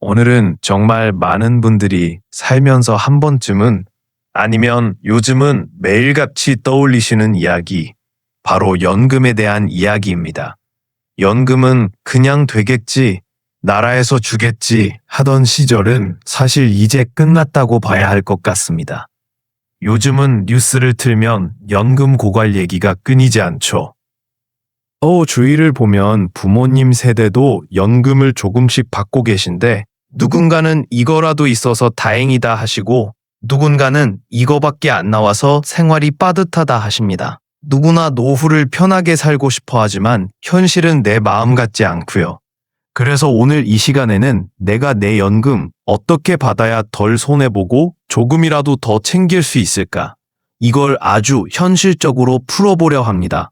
오늘은 정말 많은 분들이 살면서 한 번쯤은 아니면 요즘은 매일같이 떠올리시는 이야기, 바로 연금에 대한 이야기입니다. 연금은 그냥 되겠지, 나라에서 주겠지 하던 시절은 사실 이제 끝났다고 봐야 할 것 같습니다. 요즘은 뉴스를 틀면 연금 고갈 얘기가 끊이지 않죠. 주위를 보면 부모님 세대도 연금을 조금씩 받고 계신데 누군가는 이거라도 있어서 다행이다 하시고 누군가는 이거밖에 안 나와서 생활이 빠듯하다 하십니다. 누구나 노후를 편하게 살고 싶어 하지만 현실은 내 마음 같지 않고요. 그래서 오늘 이 시간에는 내가 내 연금 어떻게 받아야 덜 손해보고 조금이라도 더 챙길 수 있을까? 이걸 아주 현실적으로 풀어보려 합니다.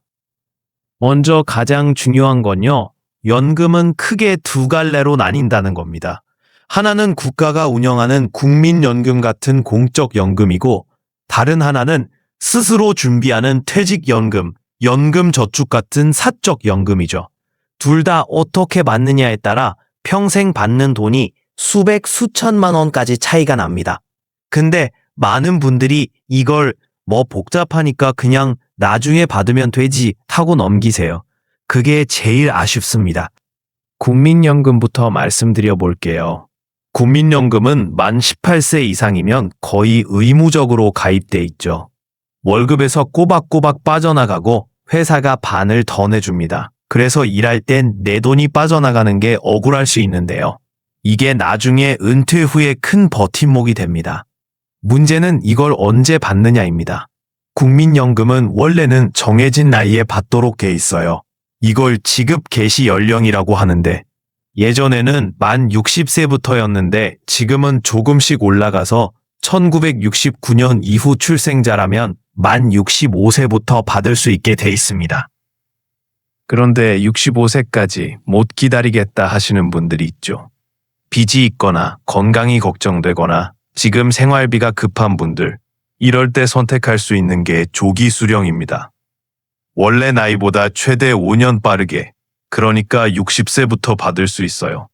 먼저 가장 중요한 건요, 연금은 크게 두 갈래로 나뉜다는 겁니다. 하나는 국가가 운영하는 국민연금 같은 공적 연금이고, 다른 하나는 스스로 준비하는 퇴직연금, 연금저축 같은 사적 연금이죠. 둘 다 어떻게 받느냐에 따라 평생 받는 돈이 수백, 수천만 원까지 차이가 납니다. 근데 많은 분들이 이걸 복잡하니까 그냥 나중에 받으면 되지 하고 넘기세요. 그게 제일 아쉽습니다. 국민연금부터 말씀드려 볼게요. 국민연금은 만 18세 이상이면 거의 의무적으로 가입돼 있죠. 월급에서 꼬박꼬박 빠져나가고 회사가 반을 더 내줍니다. 그래서 일할 땐 내 돈이 빠져나가는 게 억울할 수 있는데요. 이게 나중에 은퇴 후에 큰 버팀목이 됩니다. 문제는 이걸 언제 받느냐입니다. 국민연금은 원래는 정해진 나이에 받도록 돼 있어요. 이걸 지급 개시 연령이라고 하는데 예전에는 만 60세부터였는데 지금은 조금씩 올라가서 1969년 이후 출생자라면 만 65세부터 받을 수 있게 돼 있습니다. 그런데 65세까지 못 기다리겠다 하시는 분들이 있죠. 빚이 있거나 건강이 걱정되거나 지금 생활비가 급한 분들, 이럴 때 선택할 수 있는 게 조기 수령입니다. 원래 나이보다 최대 5년 빠르게, 그러니까 60세부터 받을 수 있어요.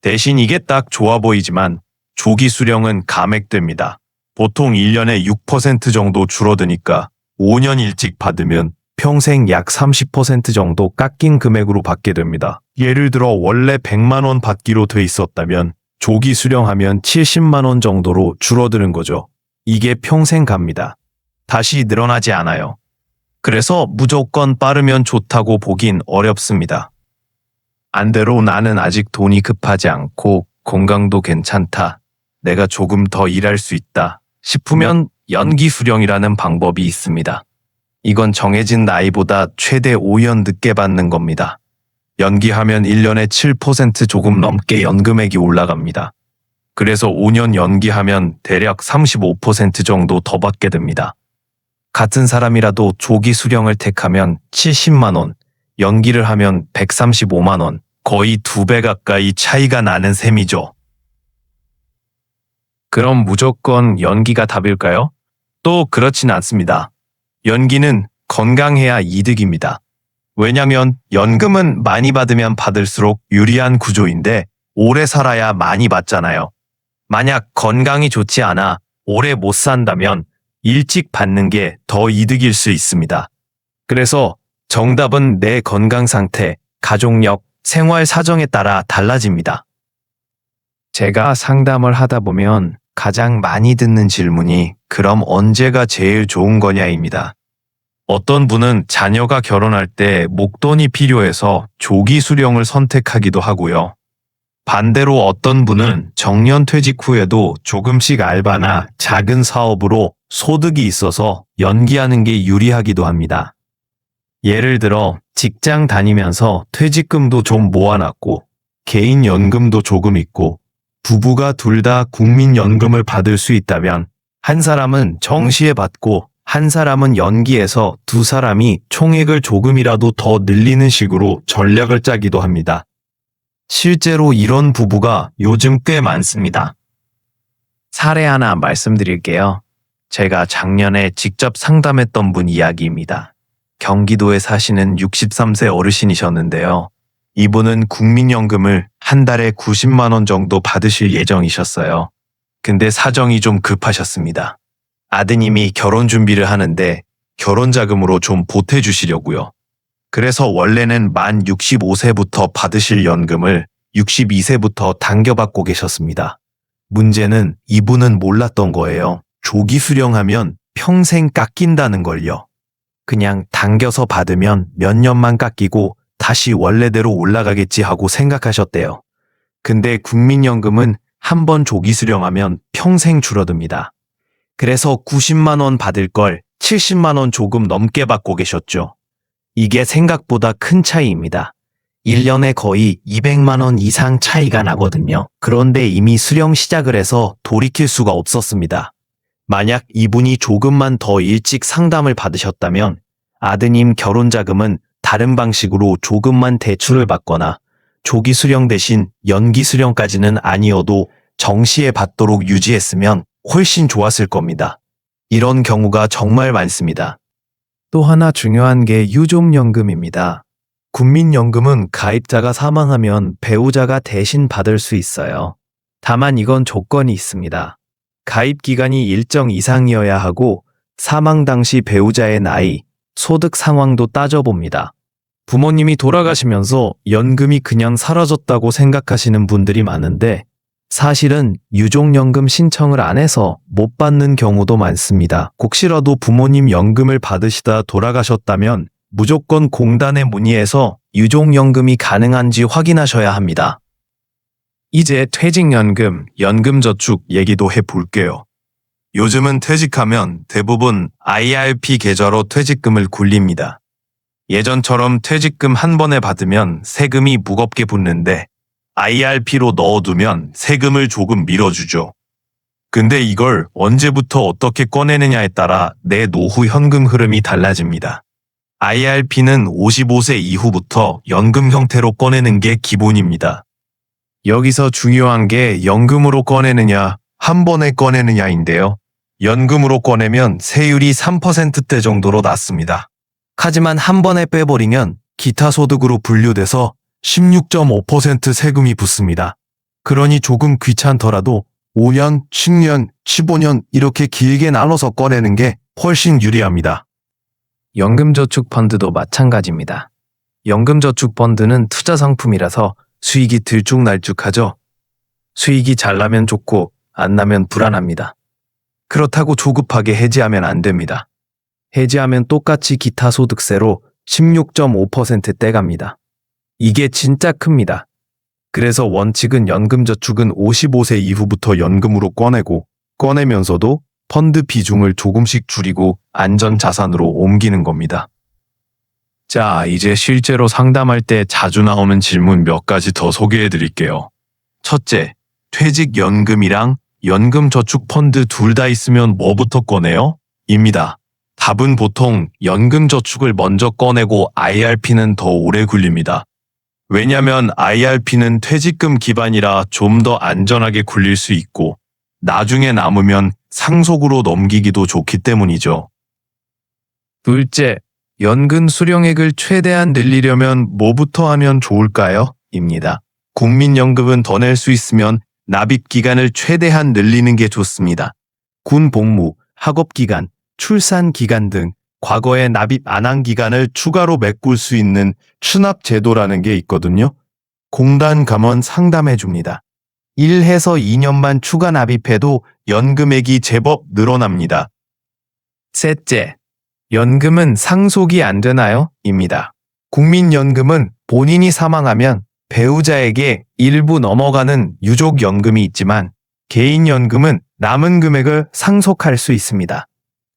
대신 이게 딱 좋아 보이지만 조기 수령은 감액됩니다. 보통 1년에 6% 정도 줄어드니까 5년 일찍 받으면 평생 약 30% 정도 깎인 금액으로 받게 됩니다. 예를 들어 원래 100만 원 받기로 돼 있었다면 조기 수령하면 70만 원 정도로 줄어드는 거죠. 이게 평생 갑니다. 다시 늘어나지 않아요. 그래서 무조건 빠르면 좋다고 보긴 어렵습니다. 반대로 나는 아직 돈이 급하지 않고 건강도 괜찮다, 내가 조금 더 일할 수 있다 싶으면 연기 수령이라는 방법이 있습니다. 이건 정해진 나이보다 최대 5년 늦게 받는 겁니다. 연기하면 1년에 7% 조금 넘게 연금액이 올라갑니다. 그래서 5년 연기하면 대략 35% 정도 더 받게 됩니다. 같은 사람이라도 조기 수령을 택하면 70만 원, 연기를 하면 135만 원, 거의 2배 가까이 차이가 나는 셈이죠. 그럼 무조건 연기가 답일까요? 또 그렇진 않습니다. 연기는 건강해야 이득입니다. 왜냐면 연금은 많이 받으면 받을수록 유리한 구조인데 오래 살아야 많이 받잖아요. 만약 건강이 좋지 않아 오래 못 산다면 일찍 받는 게 더 이득일 수 있습니다. 그래서 정답은 내 건강 상태, 가족력, 생활 사정에 따라 달라집니다. 제가 상담을 하다 보면 가장 많이 듣는 질문이 그럼 언제가 제일 좋은 거냐입니다. 어떤 분은 자녀가 결혼할 때 목돈이 필요해서 조기 수령을 선택하기도 하고요. 반대로 어떤 분은 정년 퇴직 후에도 조금씩 알바나 작은 사업으로 소득이 있어서 연기하는 게 유리하기도 합니다. 예를 들어 직장 다니면서 퇴직금도 좀 모아놨고 개인연금도 조금 있고 부부가 둘 다 국민연금을 받을 수 있다면 한 사람은 정시에 받고 한 사람은 연기해서 두 사람이 총액을 조금이라도 더 늘리는 식으로 전략을 짜기도 합니다. 실제로 이런 부부가 요즘 꽤 많습니다. 사례 하나 말씀드릴게요. 제가 작년에 직접 상담했던 분 이야기입니다. 경기도에 사시는 63세 어르신이셨는데요. 이분은 국민연금을 한 달에 90만 원 정도 받으실 예정이셨어요. 근데 사정이 좀 급하셨습니다. 아드님이 결혼 준비를 하는데 결혼 자금으로 좀 보태주시려고요. 그래서 원래는 만 65세부터 받으실 연금을 62세부터 당겨받고 계셨습니다. 문제는 이분은 몰랐던 거예요. 조기 수령하면 평생 깎인다는 걸요. 그냥 당겨서 받으면 몇 년만 깎이고 다시 원래대로 올라가겠지 하고 생각하셨대요. 근데 국민연금은 한 번 조기 수령하면 평생 줄어듭니다. 그래서 90만 원 받을 걸 70만 원 조금 넘게 받고 계셨죠. 이게 생각보다 큰 차이입니다. 1년에 거의 200만 원 이상 차이가 나거든요. 그런데 이미 수령 시작을 해서 돌이킬 수가 없었습니다. 만약 이분이 조금만 더 일찍 상담을 받으셨다면 아드님 결혼 자금은 다른 방식으로 조금만 대출을 받거나 조기 수령 대신 연기 수령까지는 아니어도 정시에 받도록 유지했으면 훨씬 좋았을 겁니다. 이런 경우가 정말 많습니다. 또 하나 중요한 게 유족연금입니다. 국민연금은 가입자가 사망하면 배우자가 대신 받을 수 있어요. 다만 이건 조건이 있습니다. 가입 기간이 일정 이상이어야 하고 사망 당시 배우자의 나이, 소득 상황도 따져봅니다. 부모님이 돌아가시면서 연금이 그냥 사라졌다고 생각하시는 분들이 많은데 사실은 유족연금 신청을 안 해서 못 받는 경우도 많습니다. 혹시라도 부모님 연금을 받으시다 돌아가셨다면 무조건 공단에 문의해서 유족연금이 가능한지 확인하셔야 합니다. 이제 퇴직연금, 연금저축 얘기도 해볼게요. 요즘은 퇴직하면 대부분 IRP 계좌로 퇴직금을 굴립니다. 예전처럼 퇴직금 한 번에 받으면 세금이 무겁게 붙는데 IRP로 넣어두면 세금을 조금 밀어주죠. 근데 이걸 언제부터 어떻게 꺼내느냐에 따라 내 노후 현금 흐름이 달라집니다. IRP는 55세 이후부터 연금 형태로 꺼내는 게 기본입니다. 여기서 중요한 게 연금으로 꺼내느냐, 한 번에 꺼내느냐인데요. 연금으로 꺼내면 세율이 3%대 정도로 낮습니다. 하지만 한 번에 빼버리면 기타 소득으로 분류돼서 16.5% 세금이 붙습니다. 그러니 조금 귀찮더라도 5년, 10년, 15년 이렇게 길게 나눠서 꺼내는 게 훨씬 유리합니다. 연금저축펀드도 마찬가지입니다. 연금저축펀드는 투자 상품이라서 수익이 들쭉날쭉하죠. 수익이 잘 나면 좋고 안 나면 불안합니다. 그렇다고 조급하게 해지하면 안 됩니다. 해지하면 똑같이 기타 소득세로 16.5% 떼갑니다. 이게 진짜 큽니다. 그래서 원칙은 연금저축은 55세 이후부터 연금으로 꺼내면서도 펀드 비중을 조금씩 줄이고 안전자산으로 옮기는 겁니다. 자, 이제 실제로 상담할 때 자주 나오는 질문 몇 가지 더 소개해 드릴게요. 첫째, 퇴직연금이랑 연금저축펀드 둘 다 있으면 뭐부터 꺼내요? 입니다. 답은 보통 연금저축을 먼저 꺼내고 IRP는 더 오래 굴립니다. 왜냐면 IRP는 퇴직금 기반이라 좀 더 안전하게 굴릴 수 있고 나중에 남으면 상속으로 넘기기도 좋기 때문이죠. 둘째, 연금 수령액을 최대한 늘리려면 뭐부터 하면 좋을까요? 입니다. 국민연금은 더 낼 수 있으면 납입 기간을 최대한 늘리는 게 좋습니다. 군 복무, 학업 기간, 출산 기간 등 과거에 납입 안 한 기간을 추가로 메꿀 수 있는 추납 제도라는 게 있거든요. 공단 가면 상담해 줍니다. 1해서 2년만 추가 납입해도 연금액이 제법 늘어납니다. 셋째, 연금은 상속이 안 되나요? 입니다. 국민연금은 본인이 사망하면 배우자에게 일부 넘어가는 유족연금이 있지만 개인연금은 남은 금액을 상속할 수 있습니다.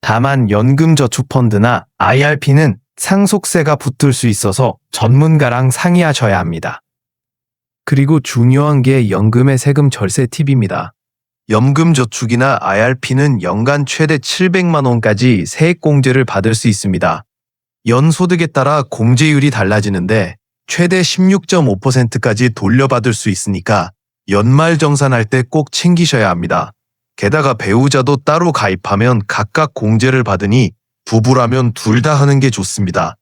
다만 연금저축펀드나 IRP는 상속세가 붙을 수 있어서 전문가랑 상의하셔야 합니다. 그리고 중요한 게 연금의 세금 절세 팁입니다. 연금저축이나 IRP는 연간 최대 700만 원까지 세액공제를 받을 수 있습니다. 연소득에 따라 공제율이 달라지는데 최대 16.5%까지 돌려받을 수 있으니까 연말정산할 때 꼭 챙기셔야 합니다. 게다가 배우자도 따로 가입하면 각각 공제를 받으니 부부라면 둘 다 하는 게 좋습니다.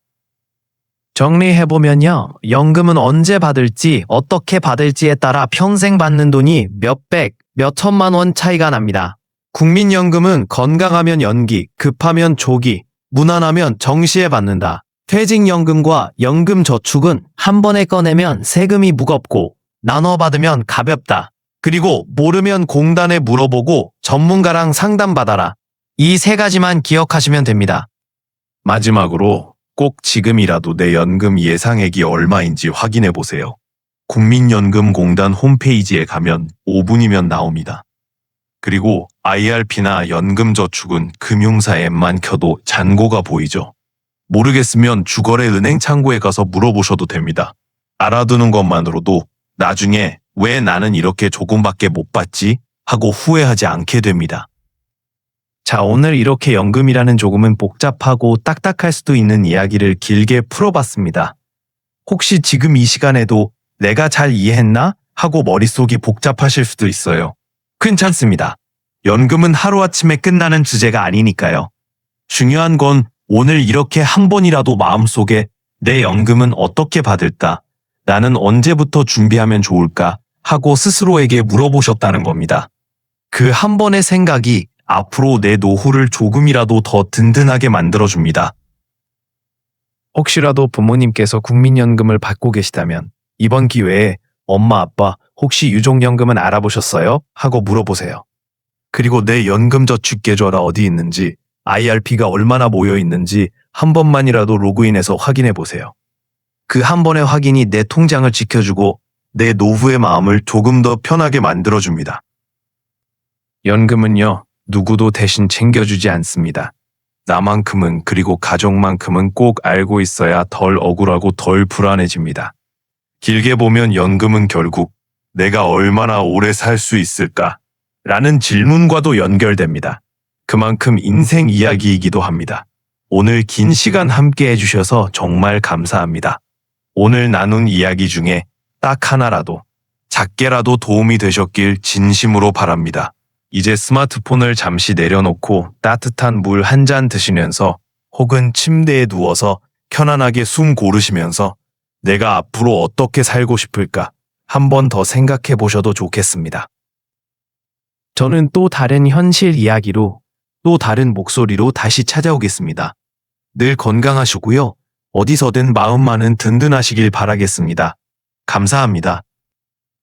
정리해보면요. 연금은 언제 받을지, 어떻게 받을지에 따라 평생 받는 돈이 몇백, 몇천만 원 차이가 납니다. 국민연금은 건강하면 연기, 급하면 조기, 무난하면 정시에 받는다. 퇴직연금과 연금저축은 한 번에 꺼내면 세금이 무겁고 나눠 받으면 가볍다. 그리고 모르면 공단에 물어보고 전문가랑 상담받아라. 이 세 가지만 기억하시면 됩니다. 마지막으로 꼭 지금이라도 내 연금 예상액이 얼마인지 확인해 보세요. 국민연금공단 홈페이지에 가면 5분이면 나옵니다. 그리고 IRP나 연금저축은 금융사 앱만 켜도 잔고가 보이죠. 모르겠으면 주거래 은행 창구에 가서 물어보셔도 됩니다. 알아두는 것만으로도 나중에 왜 나는 이렇게 조금밖에 못 받지? 하고 후회하지 않게 됩니다. 자, 오늘 이렇게 연금이라는 조금은 복잡하고 딱딱할 수도 있는 이야기를 길게 풀어봤습니다. 혹시 지금 이 시간에도 내가 잘 이해했나? 하고 머릿속이 복잡하실 수도 있어요. 괜찮습니다. 연금은 하루아침에 끝나는 주제가 아니니까요. 중요한 건 오늘 이렇게 한 번이라도 마음속에 내 연금은 어떻게 받을까? 나는 언제부터 준비하면 좋을까? 하고 스스로에게 물어보셨다는 겁니다. 그 한 번의 생각이 앞으로 내 노후를 조금이라도 더 든든하게 만들어줍니다. 혹시라도 부모님께서 국민연금을 받고 계시다면 이번 기회에 엄마, 아빠 혹시 유족연금은 알아보셨어요? 하고 물어보세요. 그리고 내 연금저축 계좌가 어디 있는지, IRP가 얼마나 모여 있는지 한 번만이라도 로그인해서 확인해 보세요. 그 한 번의 확인이 내 통장을 지켜주고 내 노후의 마음을 조금 더 편하게 만들어줍니다. 연금은요, 누구도 대신 챙겨주지 않습니다. 나만큼은 그리고 가족만큼은 꼭 알고 있어야 덜 억울하고 덜 불안해집니다. 길게 보면 연금은 결국 내가 얼마나 오래 살 수 있을까? 라는 질문과도 연결됩니다. 그만큼 인생 이야기이기도 합니다. 오늘 긴 시간 함께 해주셔서 정말 감사합니다. 오늘 나눈 이야기 중에 딱 하나라도, 작게라도 도움이 되셨길 진심으로 바랍니다. 이제 스마트폰을 잠시 내려놓고 따뜻한 물 한 잔 드시면서 혹은 침대에 누워서 편안하게 숨 고르시면서 내가 앞으로 어떻게 살고 싶을까 한 번 더 생각해 보셔도 좋겠습니다. 저는 또 다른 현실 이야기로 또 다른 목소리로 다시 찾아오겠습니다. 늘 건강하시고요. 어디서든 마음만은 든든하시길 바라겠습니다. 감사합니다.